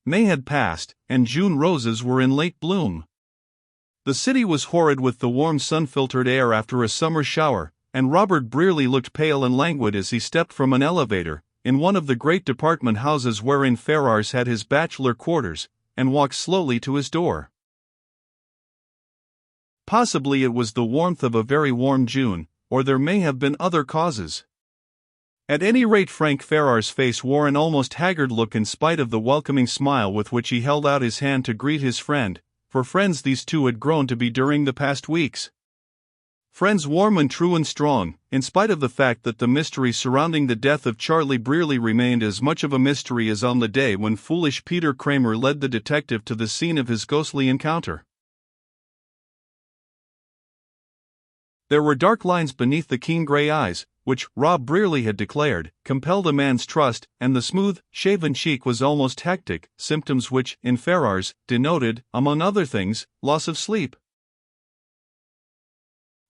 May had passed, and June roses were in late bloom. The city was horrid with the warm sun-filtered air after a summer shower, and Robert Brearley looked pale and languid as he stepped from an elevator, in one of the great department houses wherein Ferrars had his bachelor quarters, and walked slowly to his door. Possibly it was the warmth of a very warm June, or there may have been other causes. At any rate, Frank Ferrars' face wore an almost haggard look in spite of the welcoming smile with which he held out his hand to greet his friend, for friends these two had grown to be during the past weeks. Friends warm and true and strong, in spite of the fact that the mystery surrounding the death of Charlie Brearley remained as much of a mystery as on the day when foolish Peter Kramer led the detective to the scene of his ghostly encounter. There were dark lines beneath the keen gray eyes, which, Rob Brearley had declared, compelled a man's trust, and the smooth, shaven cheek was almost hectic, symptoms which, in Ferrars, denoted, among other things, loss of sleep.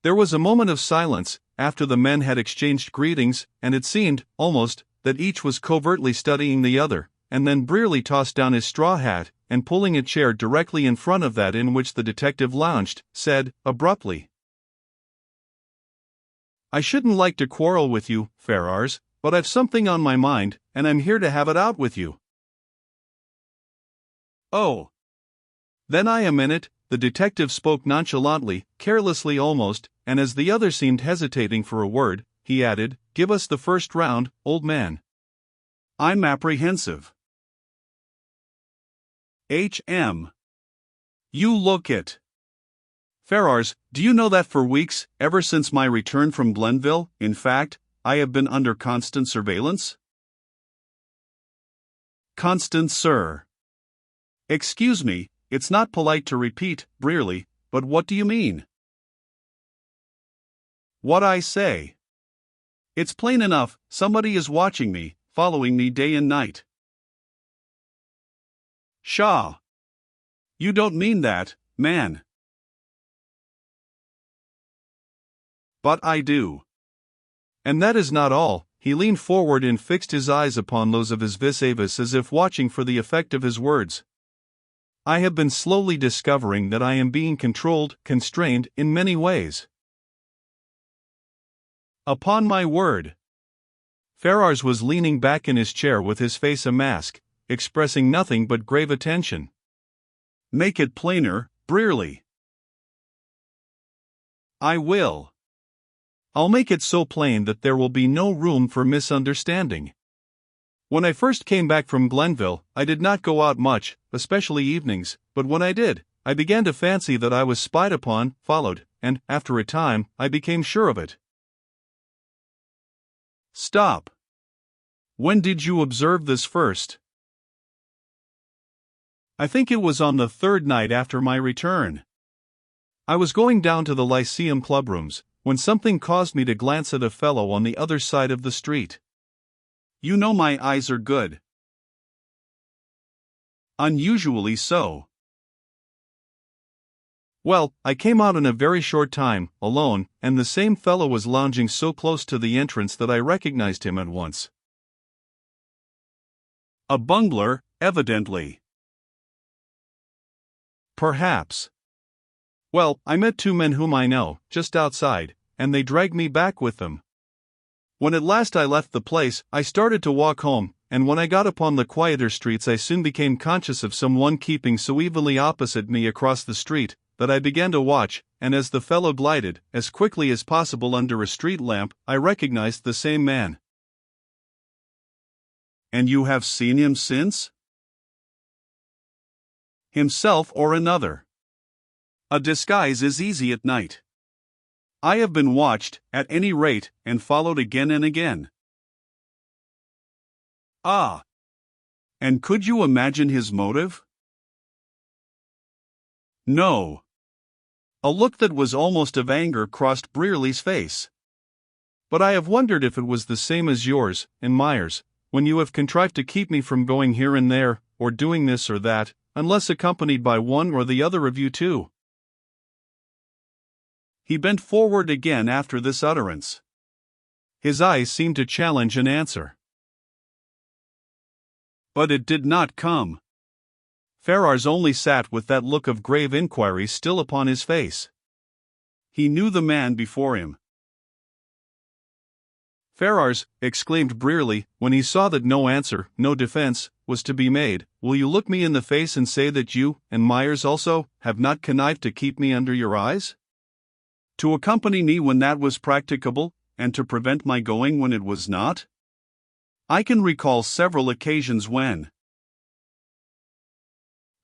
There was a moment of silence, after the men had exchanged greetings, and it seemed, almost, that each was covertly studying the other, and then Brearley tossed down his straw hat, and pulling a chair directly in front of that in which the detective lounged, said, abruptly, "I shouldn't like to quarrel with you, Ferrars, but I've something on my mind, and I'm here to have it out with you." "Oh. Then I am in it," the detective spoke nonchalantly, carelessly almost, and as the other seemed hesitating for a word, he added, "Give us the first round, old man. I'm apprehensive." "H.M. You look it. Ferrars, do you know that for weeks, ever since my return from Glenville, in fact, I have been under constant surveillance?" "Constant, sir." "Excuse me, it's not polite to repeat, Brearley, but what do you mean?" "What I say. It's plain enough, somebody is watching me, following me day and night." "Pshaw! You don't mean that, man." "But I do. And that is not all." He leaned forward and fixed his eyes upon those of his vis-a-vis as if watching for the effect of his words. "I have been slowly discovering that I am being controlled, constrained, in many ways." "Upon my word." Ferrars was leaning back in his chair with his face a mask, expressing nothing but grave attention. "Make it plainer, Brearley." "I will. I'll make it so plain that there will be no room for misunderstanding. When I first came back from Glenville, I did not go out much, especially evenings, but when I did, I began to fancy that I was spied upon, followed, and, after a time, I became sure of it." "Stop. When did you observe this first?" "I think it was on the third night after my return. I was going down to the Lyceum clubrooms, when something caused me to glance at a fellow on the other side of the street. You know my eyes are good." "Unusually so." "Well, I came out in a very short time, alone, and the same fellow was lounging so close to the entrance that I recognized him at once." "A bungler, evidently." "Perhaps. Well, I met two men whom I know, just outside, and they dragged me back with them. When at last I left the place, I started to walk home, and when I got upon the quieter streets I soon became conscious of someone keeping so evenly opposite me across the street, that I began to watch, and as the fellow glided, as quickly as possible under a street lamp, I recognized the same man." "And you have seen him since?" "Himself or another. A disguise is easy at night. I have been watched, at any rate, and followed again and again." "Ah! And could you imagine his motive?" "No." A look that was almost of anger crossed Brearley's face. "But I have wondered if it was the same as yours, and Myers, when you have contrived to keep me from going here and there, or doing this or that, unless accompanied by one or the other of you two." He bent forward again after this utterance. His eyes seemed to challenge an answer. "But it did not come." Ferrars only sat with that look of grave inquiry still upon his face. He knew the man before him. "Ferrars," exclaimed Brearley, when he saw that no answer, no defense, was to be made, "will you look me in the face and say that you, and Myers also, have not connived to keep me under your eyes? To accompany me when that was practicable, and to prevent my going when it was not? I can recall several occasions when—"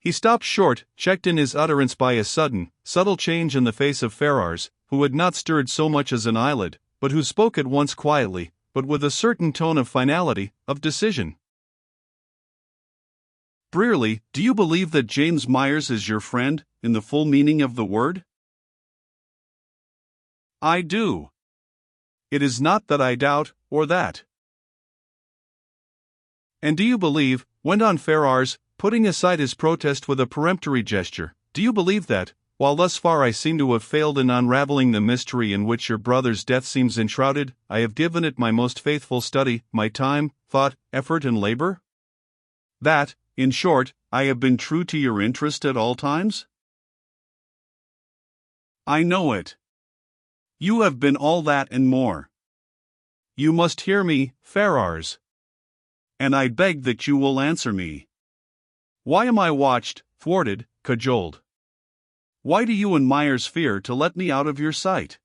He stopped short, checked in his utterance by a sudden, subtle change in the face of Ferrars, who had not stirred so much as an eyelid, but who spoke at once quietly, but with a certain tone of finality, of decision. "Brearley, do you believe that James Myers is your friend, in the full meaning of the word?" "I do. It is not that I doubt, or that." "And do you believe," went on Ferrars, putting aside his protest with a peremptory gesture, "do you believe that, while thus far I seem to have failed in unraveling the mystery in which your brother's death seems enshrouded, I have given it my most faithful study, my time, thought, effort and labor? That, in short, I have been true to your interest at all times?" "I know it. You have been all that and more. You must hear me, Ferrars. And I beg that you will answer me. Why am I watched, thwarted, cajoled? Why do you and Myers fear to let me out of your sight?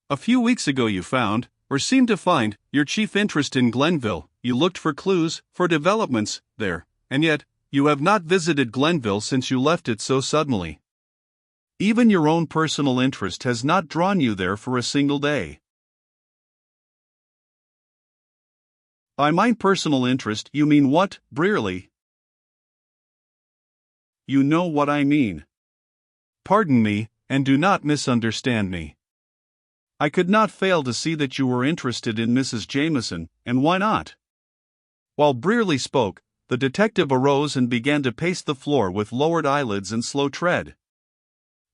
A few weeks ago you found, or seemed to find, your chief interest in Glenville. You looked for clues, for developments, there, and yet, you have not visited Glenville since you left it so suddenly. Even your own personal interest has not drawn you there for a single day." "By my personal interest you mean what, Brearley?" "You know what I mean. Pardon me, and do not misunderstand me. I could not fail to see that you were interested in Mrs. Jameson, and why not?" While Brearley spoke, the detective arose and began to pace the floor with lowered eyelids and slow tread.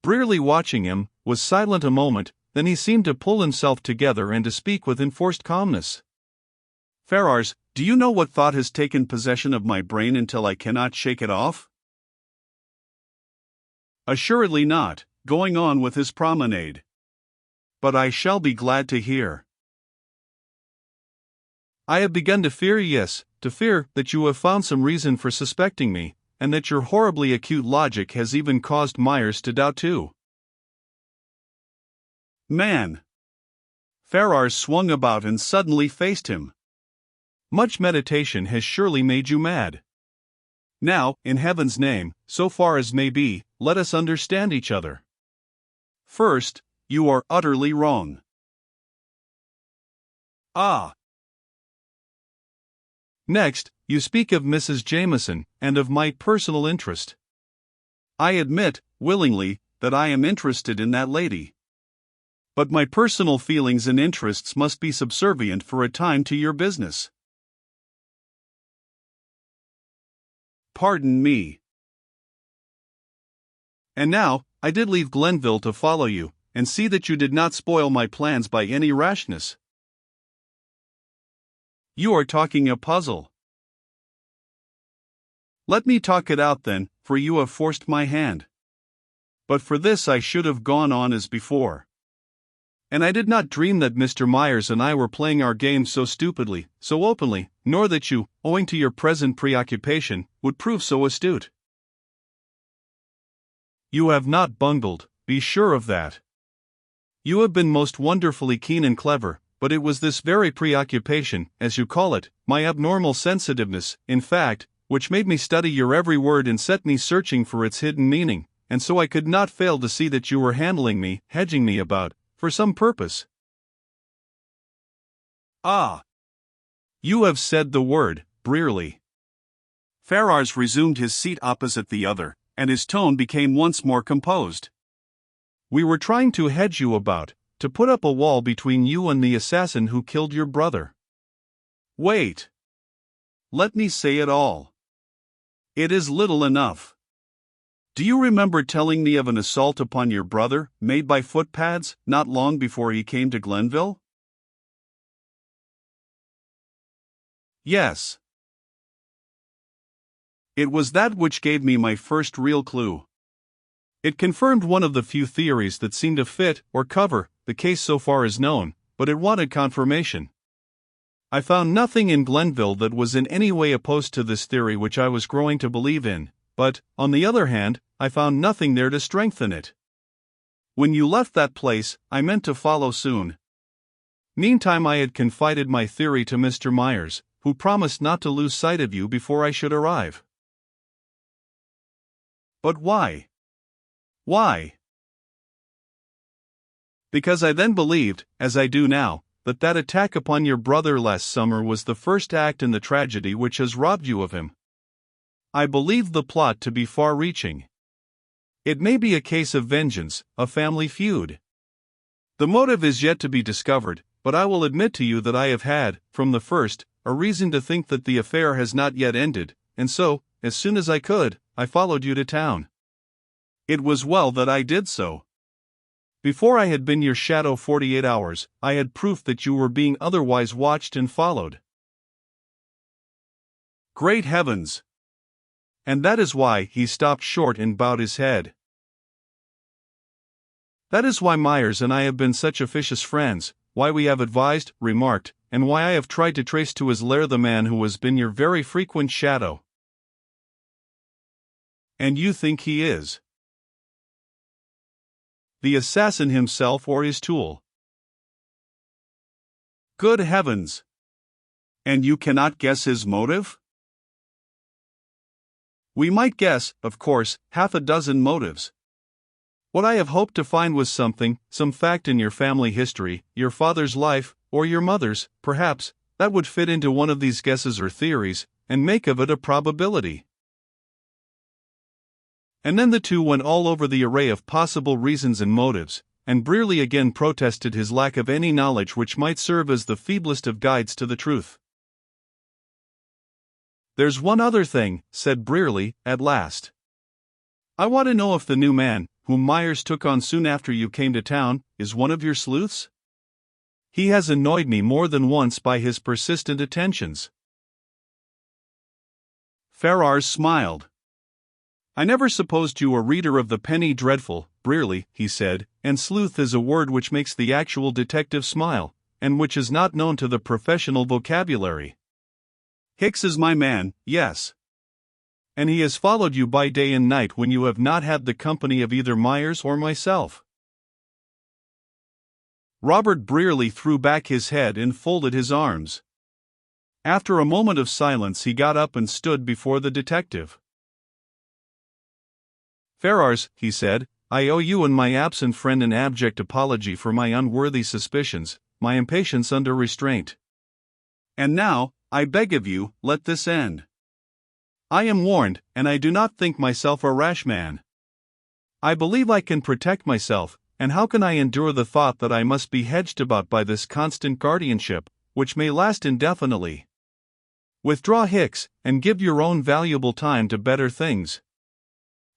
Brearley, watching him, was silent a moment, then he seemed to pull himself together and to speak with enforced calmness. "Ferrars, do you know what thought has taken possession of my brain until I cannot shake it off?" "Assuredly not, going on with his promenade. But I shall be glad to hear." "I have begun to fear, yes, to fear that you have found some reason for suspecting me, and that your horribly acute logic has even caused Myers to doubt too." "Man!" Ferrars swung about and suddenly faced him. "Much meditation has surely made you mad. Now, in heaven's name, so far as may be, let us understand each other. First, you are utterly wrong." "Ah!" "Next, you speak of Mrs. Jameson, and of my personal interest. I admit, willingly, that I am interested in that lady. But my personal feelings and interests must be subservient for a time to your business." "Pardon me." "And now, I did leave Glenville to follow you, and see that you did not spoil my plans by any rashness." "You are talking a puzzle." "Let me talk it out then, for you have forced my hand. But for this I should have gone on as before. And I did not dream that Mr. Myers and I were playing our game so stupidly, so openly, nor that you, owing to your present preoccupation, would prove so astute. You have not bungled, be sure of that. You have been most wonderfully keen and clever, but it was this very preoccupation, as you call it, my abnormal sensitiveness, in fact, which made me study your every word and set me searching for its hidden meaning, and so I could not fail to see that you were handling me, hedging me about, for some purpose." "Ah! You have said the word, Brearley." Ferrars resumed his seat opposite the other, and his tone became once more composed. "We were trying to hedge you about, to put up a wall between you and the assassin who killed your brother." "Wait. Let me say it all. It is little enough. Do you remember telling me of an assault upon your brother, made by footpads, not long before he came to Glenville?" "Yes." It was that which gave me my first real clue. It confirmed one of the few theories that seemed to fit or cover the case so far as known, but it wanted confirmation. I found nothing in Glenville that was in any way opposed to this theory which I was growing to believe in, but, on the other hand, I found nothing there to strengthen it. When you left that place, I meant to follow soon. Meantime, I had confided my theory to Mr. Myers, who promised not to lose sight of you before I should arrive. But why? Why? Because I then believed, as I do now, that attack upon your brother last summer was the first act in the tragedy which has robbed you of him. I believed the plot to be far-reaching. It may be a case of vengeance, a family feud. The motive is yet to be discovered, but I will admit to you that I have had, from the first, a reason to think that the affair has not yet ended, and so, as soon as I could, I followed you to town. It was well that I did so. Before I had been your shadow 48 hours, I had proof that you were being otherwise watched and followed. Great heavens! And that is why he stopped short and bowed his head. That is why Myers and I have been such officious friends, why we have advised, remarked, and why I have tried to trace to his lair the man who has been your very frequent shadow. And you think he is the assassin himself or his tool? Good heavens! And you cannot guess his motive? We might guess, of course, half a dozen motives. What I have hoped to find was some fact in your family history, your father's life, or your mother's, perhaps, that would fit into one of these guesses or theories, and make of it a probability. And then the two went all over the array of possible reasons and motives, and Brearley again protested his lack of any knowledge which might serve as the feeblest of guides to the truth. There's one other thing, said Brearley, at last. I want to know if the new man, whom Myers took on soon after you came to town, is one of your sleuths? He has annoyed me more than once by his persistent attentions. Ferrars smiled. I never supposed you a reader of the penny dreadful, Brearley, he said, and sleuth is a word which makes the actual detective smile, and which is not known to the professional vocabulary. Hicks is my man, yes. And he has followed you by day and night when you have not had the company of either Myers or myself. Robert Brearley threw back his head and folded his arms. After a moment of silence he got up and stood before the detective. Ferrars, he said, I owe you and my absent friend an abject apology for my unworthy suspicions, my impatience under restraint. And now, I beg of you, let this end. I am warned, and I do not think myself a rash man. I believe I can protect myself, and how can I endure the thought that I must be hedged about by this constant guardianship, which may last indefinitely? Withdraw, Hicks, and give your own valuable time to better things.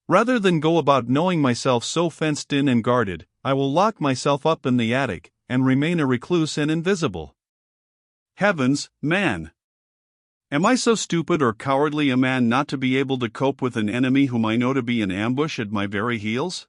Rather than go about knowing myself so fenced in and guarded, I will lock myself up in the attic, and remain a recluse and invisible. Heavens, man! Am I so stupid or cowardly a man not to be able to cope with an enemy whom I know to be in ambush at my very heels?